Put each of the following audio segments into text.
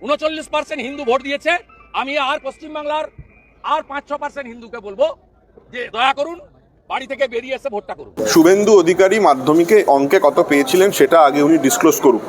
39% Hindu vote দিয়েছে। আমি আর পশ্চিমবাংলার আর 5-6% হিন্দুকে বলবো যে দয়া করুন বাড়ি থেকে বেরিয়ে এসে ভোটটা করুন। শুভেন্দু অধিকারী মাধ্যমিকে অঙ্কে কত পেয়েছিলেন সেটা আগে উনি ডিসক্লোজ করুক।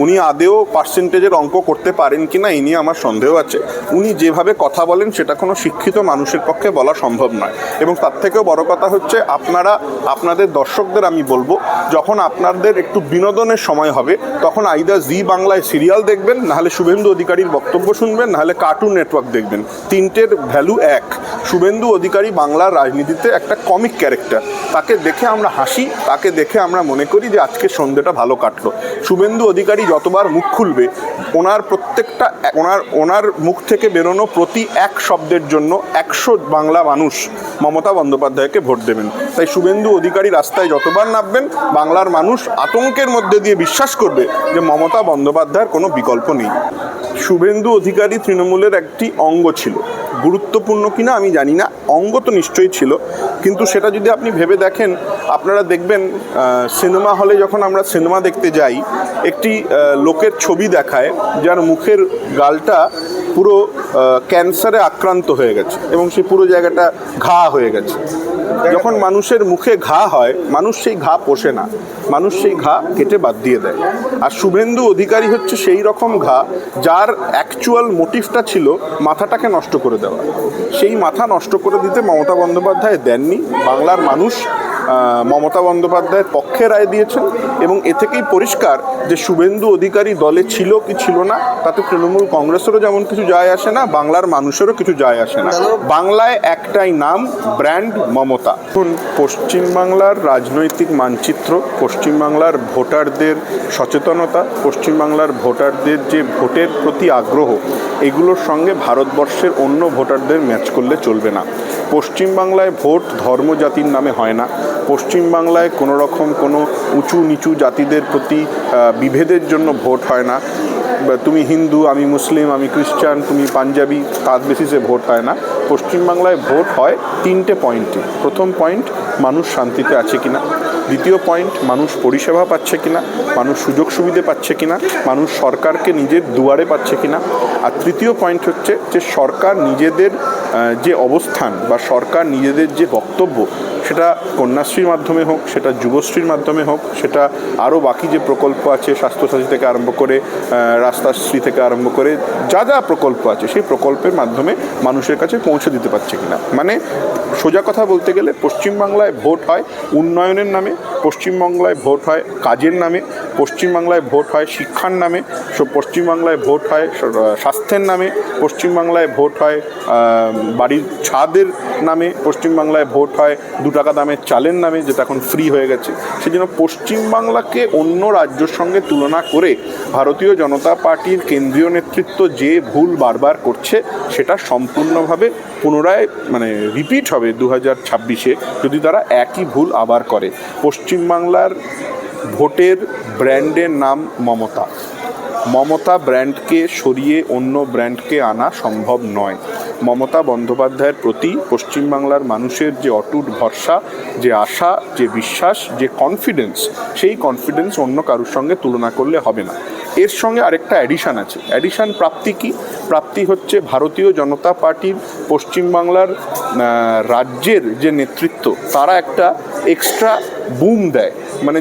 উনি আদেও পার্সেন্টেজের অঙ্ক করতে পারেন কিনা এই নিয়ে আমার সন্দেহ আছে। উনি যেভাবে কথা বলেন সেটা কোনো শিক্ষিত মানুষের পক্ষে বলা সম্ভব নয়। এবং তার থেকেও বড় কথা হচ্ছে, আপনারা আপনাদের দর্শকদের আমি বলবো, যখন আপনাদের একটু বিনোদনের সময় হবে তখন আইদার জি বাংলায় সিরিয়াল দেখবেন, নাহলে শুভেন্দু অধিকারীর বক্তব্য শুনবেন, নাহলে কার্টুন নেটওয়ার্ক দেখবেন। তিনটের ভ্যালু এক। শুভেন্দু অধিকারী বাংলার রাজনীতিতে একটা কমিক ক্যারেক্টার। তাকে দেখে আমরা হাসি, তাকে দেখে আমরা মনে করি যে আজকে সন্ধ্যেটা ভালো কাটলো। শুভেন্দু অধিকারী যতবার মুখ খুলবে, ওনার প্রত্যেকটা ওনার মুখ থেকে বেরোনো প্রতি এক শব্দের জন্য 100 বাংলা মানুষ মমতা বন্দ্যোপাধ্যায়কে ভোট দেবেন। তাই শুভেন্দু অধিকারী রাস্তায় যতবার নামবেন, বাংলার মানুষ আতঙ্কের মধ্যে দিয়ে বিশ্বাস করবে যে মমতা বন্দ্যোপাধ্যায়ের কোনো বিকল্প নেই। শুভেন্দু অধিকারী তৃণমূলের একটি অঙ্গ ছিল, গুরুত্বপূর্ণ কিনা আমি জানি না, অঙ্গ তো নিশ্চয়ই ছিল। কিন্তু সেটা যদি আপনি ভেবে দেখেন, আপনারা দেখবেন সিনেমা হলে যখন আমরা সিনেমা দেখতে যাই, একটি লোকের ছবি দেখায় যার মুখের গালটা পুরো ক্যান্সারে আক্রান্ত হয়ে গেছে এবং সেই পুরো জায়গাটা ঘা হয়ে গেছে। যখন মানুষের মুখে ঘা হয়, মানুষ সেই ঘা পোষে না, মানুষ সেই ঘা কেটে বাদ দিয়ে দেয়। আর শুভেন্দু অধিকারী হচ্ছে সেই রকম ঘা যার অ্যাকচুয়াল মোটিভটা ছিল মাথাটাকে নষ্ট করে দেওয়া। সেই মাথা নষ্ট করে দিতে মমতা বন্দ্যোপাধ্যায় দেননি। বাংলার মানুষ মমতা বন্দ্যোপাধ্যায়ের পক্ষে রায় দিয়েছেন এবং এ থেকেই পরিষ্কার যে শুভেন্দু অধিকারী দলে ছিল কি ছিল না তাতে তৃণমূল কংগ্রেসেরও যেমন কিছু যায় আসে না, বাংলার মানুষেরও কিছু যায় আসে না। বাংলায় একটাই নাম, ব্র্যান্ড মমতা। এখন পশ্চিমবাংলার রাজনৈতিক মানচিত্র, পশ্চিমবাংলার ভোটারদের সচেতনতা, পশ্চিমবাংলার ভোটারদের যে ভোটের প্রতি আগ্রহ, এগুলোর সঙ্গে ভারতবর্ষের অন্য ভোটারদের ম্যাচ করলে চলবে না। পশ্চিমবাংলায় ভোট ধর্ম জাতির নামে হয় না। পশ্চিমবাংলায় কোনো রকম কোনো উঁচু নিচু জাতিদের প্রতি বিভেদের জন্য ভোট হয় না। তুমি হিন্দু, আমি মুসলিম, আমি খ্রিস্টান, তুমি পাঞ্জাবি, তার বেসিসে ভোট হয় না। পশ্চিমবাংলায় ভোট হয় 3টে পয়েন্টে। প্রথম পয়েন্ট, মানুষ শান্তিতে আছে কিনা। দ্বিতীয় পয়েন্ট, মানুষ পরিষেবা পাচ্ছে কিনা, মানুষ সুযোগ সুবিধে পাচ্ছে কিনা, মানুষ সরকারকে নিজের দুয়ারে পাচ্ছে কিনা। আর তৃতীয় পয়েন্ট হচ্ছে যে সরকার নিজেদের যে অবস্থান বা সরকার নিজেদের যে বক্তব্য, সেটা কন্যাশ্রীর মাধ্যমে হোক, সেটা যুবশ্রীর মাধ্যমে হোক, সেটা আরও বাকি যে প্রকল্প আছে, স্বাস্থ্যসাথী থেকে আরম্ভ করে রাস্তাশ্রী থেকে আরম্ভ করে যা যা প্রকল্প আছে, সেই প্রকল্পের মাধ্যমে মানুষের কাছে পৌঁছে দিতে পারছে কিনা। মানে সোজা কথা বলতে গেলে পশ্চিমবাংলায় ভোট হয় উন্নয়নের নামে, পশ্চিমবাংলায় ভোট হয় কাজের নামে, পশ্চিমবাংলায় ভোট হয় শিক্ষার নামে, পশ্চিমবাংলায় ভোট হয় স্বাস্থ্যের নামে, পশ্চিমবাংলায় ভোট হয় বাড়ির ছাদের নামে, পশ্চিমবাংলায় ভোট হয় 2 টাকা দামের চালের নামে, যেটা এখন ফ্রি হয়ে গেছে। সেই জন্য পশ্চিমবাংলাকে অন্য রাজ্যের সঙ্গে তুলনা করে ভারতীয় জনতা পার্টির কেন্দ্রীয় নেতৃত্ব যে ভুল বারবার করছে, সেটা সম্পূর্ণভাবে পুনরায় রিপিট হবে 2026-এ যদি তারা একই ভুল আবার করে। পশ্চিমবাংলার ভোটের ব্র্যান্ডের নাম মমতা। মমতা ব্র্যান্ডকে সরিয়ে অন্য ব্র্যান্ডকে আনা সম্ভব নয়। মমতা বন্দ্যোপাধ্যায়ের প্রতি পশ্চিমবাংলার মানুষের যে অটুট ভরসা, যে আশা, যে বিশ্বাস, যে কনফিডেন্স, সেই কনফিডেন্স অন্য কারোর সঙ্গে তুলনা করলে হবে না। এর সঙ্গে আরেকটা অ্যাডিশান আছে। অ্যাডিশান প্রাপ্তি কি? প্রাপ্তি হচ্ছে ভারতীয় জনতা পার্টির পশ্চিমবাংলার রাজ্যের যে নেতৃত্ব, তারা একটা এক্সট্রা বুম দেয়।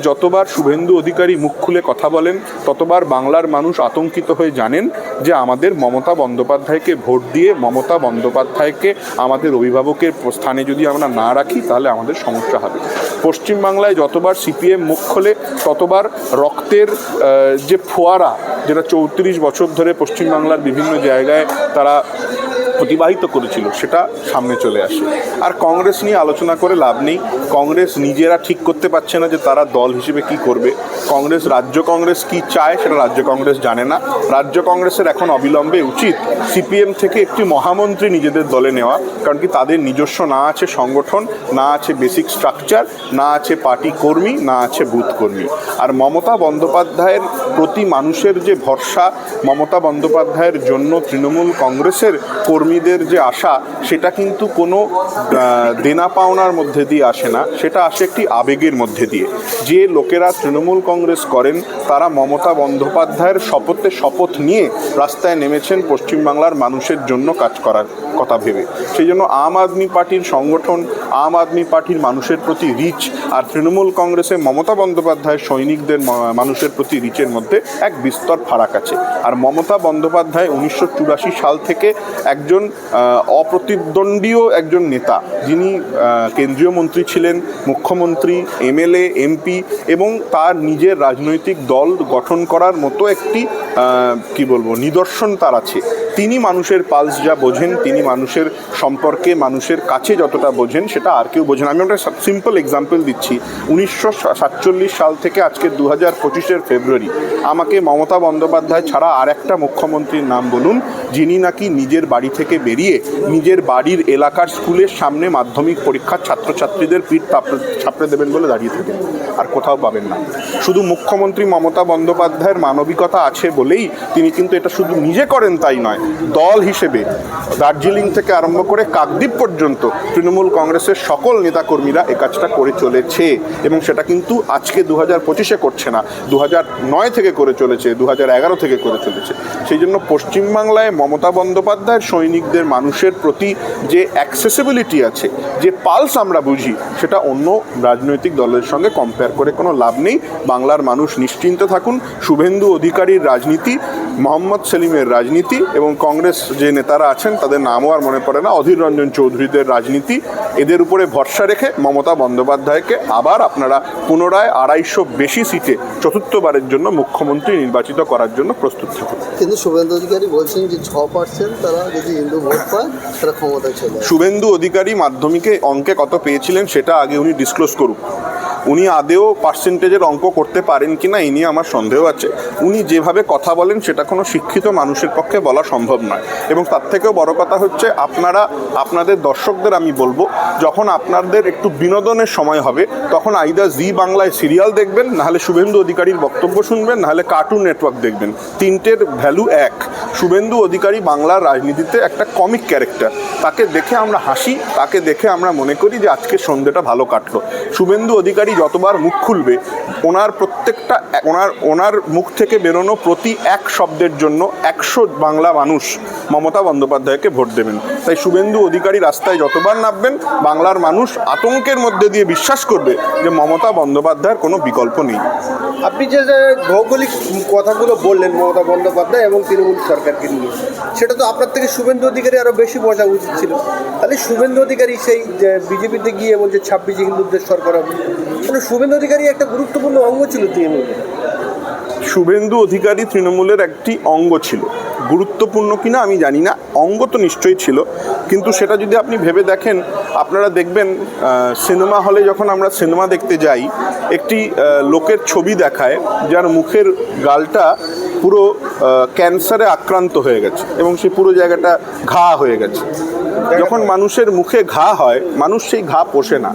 যতবার শুভেন্দু অধিকারী মুখ খুলে কথা বলেন, ততবার বাংলার মানুষ আতঙ্কিত হয়ে জানেন যে আমাদের মমতা বন্দ্যোপাধ্যায়কে ভোট দিয়ে মমতা বন্দ্যোপাধ্যায়কে আমাদের অভিভাবকের স্থানে যদি আমরা না রাখি, তাহলে আমাদের সমস্যা হবে। পশ্চিমবাংলায় যতবার সিপিএম মুখ খোলে, ততবার রক্তের যে ফোয়ারা, যেটা 34 বছর ধরে পশ্চিমবাংলার বিভিন্ন জায়গায় তারা অতিবাহিত করেছিল, সেটা সামনে চলে আসে। আর কংগ্রেস নিয়ে আলোচনা করে লাভ নেই। কংগ্রেস নিজেরা ঠিক করতে পারছে না যে তারা দল হিসেবে কি করবে। রাজ্য কংগ্রেস কি চায় সেটা রাজ্য কংগ্রেস জানে না। রাজ্য কংগ্রেসের এখন অবিলম্বে উচিত সিপিএম থেকে একটি মহামন্ত্রী নিজেদের দলে নেওয়া, কারণ কি তাদের নিজস্ব না আছে সংগঠন, না আছে বেসিক স্ট্রাকচার, না আছে পার্টি কর্মী, না আছে বুথ কর্মী। আর মমতা বন্দ্যোপাধ্যায়ের প্রতি মানুষের যে ভরসা, মমতা বন্দ্যোপাধ্যায়ের জন্য তৃণমূল কংগ্রেসের কর্মীদের যে আশা, সেটা কিন্তু কোনো দেনা পাওনার মধ্যে দিয়ে আসে না, সেটা আসে একটি আবেগের মধ্যে দিয়ে। যে লোকেরা তৃণমূল কংগ্রেস করেন তারা মমতা বন্দ্যোপাধ্যায়ের শপথ নিয়ে রাস্তায় নেমেছেন পশ্চিমবাংলার মানুষের জন্য কাজ করার কথা ভেবে। সেই জন্য আম আদমি পার্টির সংগঠন, আম আদমি পার্টির মানুষের প্রতি রিচ আর তৃণমূল কংগ্রেসে মমতা বন্দ্যোপাধ্যায়ের সৈনিকদের মানুষের প্রতি রিচের মধ্যে এক বিস্তর ফারাক আছে। আর মমতা বন্দ্যোপাধ্যায় 1984 সাল থেকে একজন অপ্রতিদ্বন্দ্বীয় একজন নেতা, যিনি কেন্দ্রীয় মন্ত্রী ছিলেন, মুখ্যমন্ত্রী, এমএলএ, এমপি এবং তার নিজের রাজনৈতিক দল গঠন করার মতো একটি নিদর্শন তার আছে। তিনি মানুষের পালস যা বোঝেন, তিনি মানুষের সম্পর্কে মানুষের কাছে যতটা বোঝেন সেটা আর কেউ বোঝেন। আমি একটা সিম্পল এক্সাম্পল দিচ্ছি। 1947 সাল থেকে আজকে 2025 ফেব্রুয়ারি আমাকে মমতা বন্দ্যোপাধ্যায় ছাড়া আর একটা মুখ্যমন্ত্রীর নাম বলুন যিনি নাকি নিজের বাড়ি থেকে বেরিয়ে নিজের বাড়ির এলাকার স্কুলের সামনে মাধ্যমিক পরীক্ষার ছাত্রছাত্রীদের পিঠ ছাপড়ে দেবেন বলে দাঁড়িয়ে থাকেন। আর কোথাও পাবেন না। শুধু মুখ্যমন্ত্রী মমতা বন্দ্যোপাধ্যায়ের মানবিকতা আছে বলেই তিনি কিন্তু এটা শুধু নিজে করেন তাই নয়, দল হিসেবে দার্জিলিং থেকে আরম্ভ করে কাকদ্বীপ পর্যন্ত তৃণমূল কংগ্রেসের সকল নেতাকর্মীরা এ কাজটা করে চলেছে। এবং সেটা কিন্তু আজকে 2025 করছে না, 2009 থেকে করে চলেছে, 2011 থেকে করে চলেছে। সেই জন্য পশ্চিমবাংলায় মমতা বন্দ্যোপাধ্যায়ের সৈনিকদের মানুষের প্রতি যে অ্যাক্সেসিবিলিটি আছে, যে পালস আমরা বুঝি, সেটা অন্য রাজনৈতিক দলের সঙ্গে কম্পেয়ার করে কোনো লাভ নেই। বাংলার মানুষ নিশ্চিন্ত থাকুন। শুভেন্দু অধিকারীর রাজনীতি, মোহাম্মদ সেলিমের রাজনীতি এবং কংগ্রেস যে নেতারা আছেন তাদের নামও আর মনে পড়ে না, অধীর রঞ্জন চৌধুরীদের রাজনীতি, এদের উপরে ভরসা রেখে মমতা বন্দ্যোপাধ্যায়কে আবার আপনারা পুনরায় 250 বেশি সিটে চতুর্থবারের জন্য মুখ্যমন্ত্রী নির্বাচিত করার জন্য প্রস্তুত থাকুন। কিন্তু শুভেন্দু অধিকারী বলছেন যে 6% তারা যদি হিন্দু ভোট পায় তারা ক্ষমতায় চলে আসে। শুভেন্দু অধিকারী মাধ্যমিকে অঙ্কে কত পেয়েছিলেন সেটা আগে উনি ডিসক্লোজ করুক। উনি আদেও পার্সেন্টেজের অঙ্ক করতে পারেন কিনা এই নিয়ে আমার সন্দেহ আছে। উনি যেভাবে কথা বলেন সেটা কোনো শিক্ষিত মানুষের পক্ষে বলা সম্ভব নয়। এবং তার থেকেও বড় কথা হচ্ছে, আপনারা আপনাদের দর্শকদের আমি বলবো, যখন আপনাদের একটু বিনোদনের সময় হবে তখন আইদার জি বাংলায় সিরিয়াল দেখবেন, নাহলে শুভেন্দু অধিকারীর বক্তব্য শুনবেন, নাহলে কার্টুন নেটওয়ার্ক দেখবেন। তিনটের ভ্যালু এক। শুভেন্দু অধিকারী বাংলার রাজনীতিতে একটা কমিক ক্যারেক্টার। তাকে দেখে আমরা হাসি, তাকে দেখে আমরা মনে করি যে আজকে সন্ধ্যেটা ভালো কাটলো। শুভেন্দু অধিকারী যতবার মুখ খুলবে ওনার প্রত্যেকটা ওনার মুখ থেকে বেরোনো প্রতি এক শব্দের জন্য 100 বাংলা মানুষ মমতা বন্দ্যোপাধ্যায়কে ভোট দেবেন। তাই শুভেন্দু অধিকারী রাস্তায় যতবার নামবেন বাংলার মানুষ আতঙ্কের মধ্যে দিয়ে বিশ্বাস করবে যে মমতা বন্দ্যোপাধ্যায়ের কোনো বিকল্প নেই। আপনি যে ভৌগোলিক কথাগুলো বললেন মমতা বন্দ্যোপাধ্যায় এবং তৃণমূল সরকারকে নিয়ে, সেটা তো আপনার থেকে শুভেন্দু অধিকারী আরও বেশি বোঝা উচিত ছিল। তাহলে শুভেন্দু অধিকারী সেই বিজেপিতে গিয়ে বলছে 26 হিন্দুদের সরকার হবে, মানে শুভেন্দু অধিকারী একটা গুরুত্বপূর্ণ অঙ্গ ছিল তৃণমূলের। শুভেন্দু অধিকারী তৃণমূলের একটি অঙ্গ ছিল, গুরুত্বপূর্ণ কিনা আমি জানি না, অঙ্গ তো নিশ্চয়ই ছিল। কিন্তু সেটা যদি আপনি ভেবে দেখেন, আপনারা দেখবেন সিনেমা হলে যখন আমরা সিনেমা দেখতে যাই একটি লোকের ছবি দেখায় যার মুখের গালটা পুরো ক্যান্সারে আক্রান্ত হয়ে গেছে এবং সে পুরো জায়গাটা ঘা হয়ে গেছে। যখন মানুষের মুখে ঘা হয় মানুষ সেই ঘা পোষে না,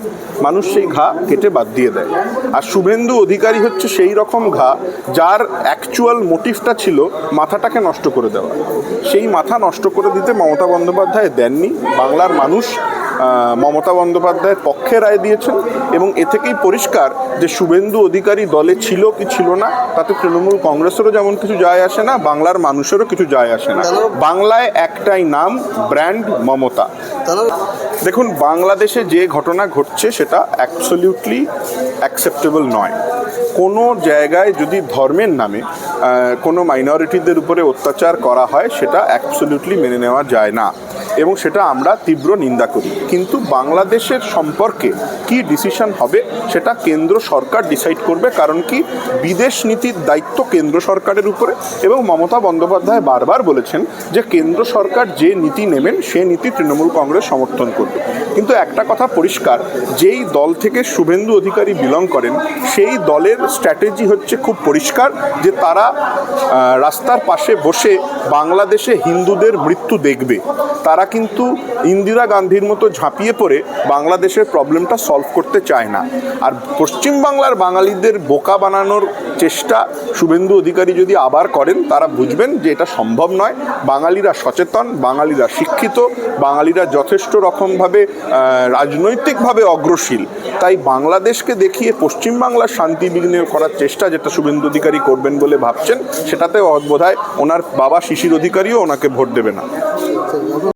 মানুষ সেই ঘা কেটে বাদ দিয়ে দেয়। আর শুভেন্দু অধিকারী হচ্ছে সেই রকম ঘা যার অ্যাকচুয়াল মোটিভটা ছিল মাথাটাকে নষ্ট করে দেওয়া। সেই মাথা নষ্ট করে দিতে মমতা বন্দ্যোপাধ্যায় দেননি। বাংলার মানুষ মমতা বন্দ্যোপাধ্যায়ের পক্ষে রায় দিয়েছেন এবং এ থেকেই পরিষ্কার যে শুভেন্দু অধিকারী দলে ছিল কি ছিল না তাতে তৃণমূল কংগ্রেসেরও যেমন কিছু যায় আসে না, বাংলার মানুষেরও কিছু যায় আসে না। বাংলায় একটাই নাম, ব্র্যান্ড মমতা। দেখুন, বাংলাদেশে যে ঘটনা ঘটছে সেটা অ্যাবসলিউটলি অ্যাকসেপ্টেবল নয়। কোনো জায়গায় যদি ধর্মের নামে কোনো মাইনরিটিদের উপরে অত্যাচার করা হয় সেটা অ্যাবসলিউটলি মেনে নেওয়া যায় না এবং সেটা আমরা তীব্র নিন্দা করি। কিন্তু বাংলাদেশের সম্পর্কে কি ডিসিশন হবে সেটা কেন্দ্র সরকার ডিসাইড করবে, কারণ কি বিদেশ নীতির দায়িত্ব কেন্দ্র সরকারের উপরে। এবং মমতা বন্দ্যোপাধ্যায় বারবার বলেছেন যে কেন্দ্র সরকার যে নীতি নেবেন সে নীতি তৃণমূল কংগ্রেস সমর্থন করবে। কিন্তু একটা কথা পরিষ্কার, যেই দল থেকে শুভেন্দু অধিকারী বিলং করেন সেই দলের স্ট্র্যাটেজি হচ্ছে খুব পরিষ্কার যে তারা রাস্তার পাশে বসে বাংলাদেশে হিন্দুদের মৃত্যু দেখবে। তারা কিন্তু ইন্দিরা গান্ধীর মতো ঝাঁপিয়ে পড়ে বাংলাদেশের প্রবলেমটা সলভ করতে চায় না। আর পশ্চিমবাংলার বাঙালিদের বোকা বানানোর চেষ্টা শুভেন্দু অধিকারী যদি আবার করেন, তারা বুঝবেন যে এটা সম্ভব নয়। বাঙালিরা সচেতন, বাঙালিরা শিক্ষিত, বাঙালিরা যথেষ্ট রকমভাবে রাজনৈতিকভাবে অগ্রশীল। তাই বাংলাদেশকে দেখিয়ে পশ্চিমবাংলার শান্তি বিঘ্ন করার চেষ্টা যেটা শুভেন্দু অধিকারী করবেন বলে ভাবছেন, সেটাতে বোধহয় ওনার বাবা শিশির অধিকারীও ওনাকে ভোট দেবে না।